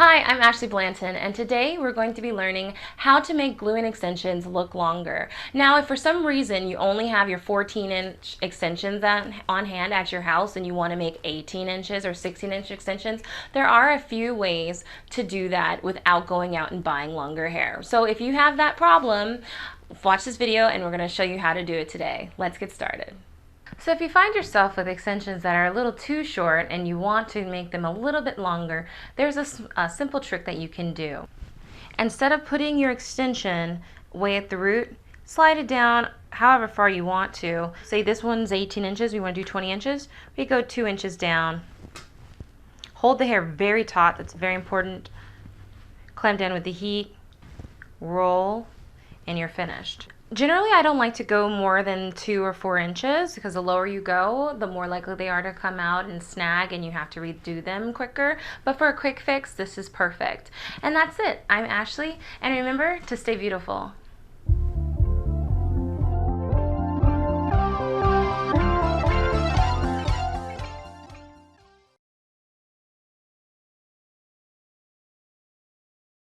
Hi, I'm Ashley Blanton, and today we're going to be learning how to make glue-in extensions look longer. Now, if for some reason you only have your 14-inch extensions on hand at your house and you want to make 18 inches or 16-inch extensions, there are a few ways to do that without going out and buying longer hair. So if you have that problem, watch this video and we're going to show you how to do it today. Let's get started. So if you find yourself with extensions that are a little too short and you want to make them a little bit longer, there's a simple trick that you can do. Instead of putting your extension way at the root, slide it down however far you want to. Say this one's 18 inches, we want to do 20 inches, we go 2 inches down. Hold the hair very taut, that's very important. Clamp down with the heat, roll, and you're finished. Generally, I don't like to go more than 2 or 4 inches because the lower you go, the more likely they are to come out and snag and you have to redo them quicker. But for a quick fix, this is perfect. And that's it. I'm Ashley, and remember to stay beautiful.